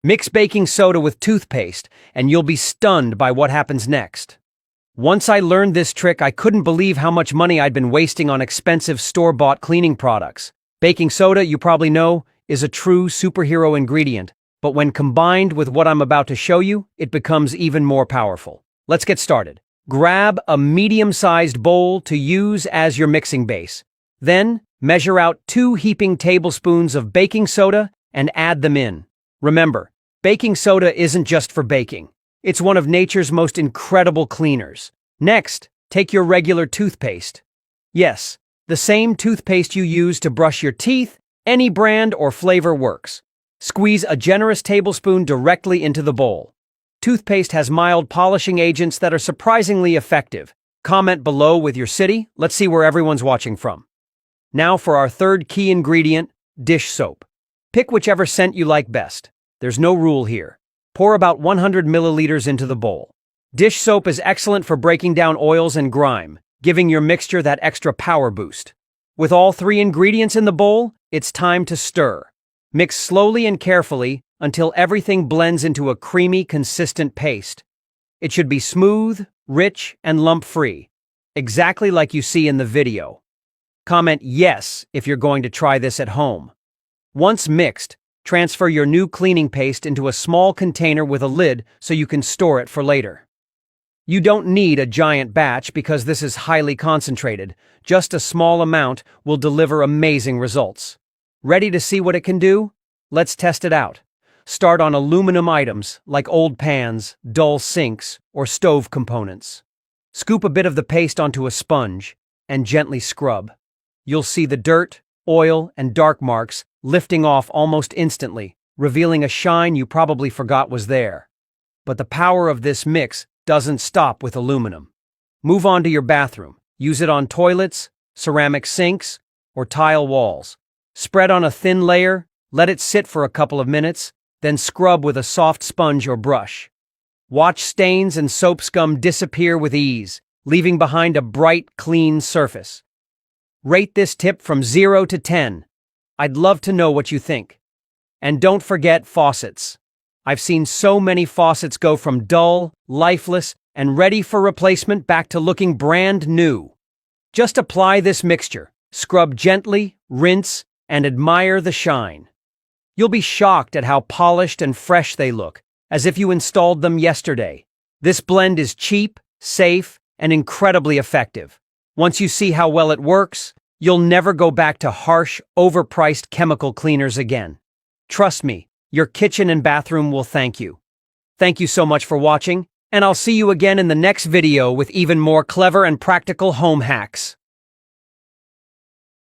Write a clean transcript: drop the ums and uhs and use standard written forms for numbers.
Mix baking soda with toothpaste, and you'll be stunned by what happens next. Once I learned this trick, I couldn't believe how much money I'd been wasting on expensive store-bought cleaning products. Baking soda, you probably know, is a true superhero ingredient, but when combined with what I'm about to show you, it becomes even more powerful. Let's get started. Grab a medium-sized bowl to use as your mixing base. Then, measure out 2 heaping tablespoons of baking soda and add them in. Remember, baking soda isn't just for baking. It's one of nature's most incredible cleaners. Next, take your regular toothpaste. Yes, the same toothpaste you use to brush your teeth, any brand or flavor works. Squeeze a generous tablespoon directly into the bowl. Toothpaste has mild polishing agents that are surprisingly effective. Comment below with your city. Let's see where everyone's watching from. Now for our third key ingredient, dish soap. Pick whichever scent you like best. There's no rule here. Pour about 100 milliliters into the bowl. Dish soap is excellent for breaking down oils and grime, giving your mixture that extra power boost. With all 3 ingredients in the bowl, it's time to stir. Mix slowly and carefully until everything blends into a creamy, consistent paste. It should be smooth, rich, and lump-free, exactly like you see in the video. Comment yes if you're going to try this at home. Once mixed, transfer your new cleaning paste into a small container with a lid so you can store it for later. You don't need a giant batch because this is highly concentrated. Just a small amount will deliver amazing results. Ready to see what it can do? Let's test it out. Start on aluminum items like old pans, dull sinks, or stove components. Scoop a bit of the paste onto a sponge and gently scrub. You'll see the dirt, oil, and dark marks lifting off almost instantly, revealing a shine you probably forgot was there. But the power of this mix doesn't stop with aluminum. Move on to your bathroom. Use it on toilets, ceramic sinks, or tile walls. Spread on a thin layer, let it sit for a couple of minutes, then scrub with a soft sponge or brush. Watch stains and soap scum disappear with ease, leaving behind a bright, clean surface. Rate this tip from 0 to 10. I'd love to know what you think. And don't forget faucets. I've seen so many faucets go from dull, lifeless, and ready for replacement back to looking brand new. Just apply this mixture, scrub gently, rinse, and admire the shine. You'll be shocked at how polished and fresh they look, as if you installed them yesterday. This blend is cheap, safe, and incredibly effective. Once you see how well it works, you'll never go back to harsh, overpriced chemical cleaners again. Trust me, your kitchen and bathroom will thank you. Thank you so much for watching, and I'll see you again in the next video with even more clever and practical home hacks.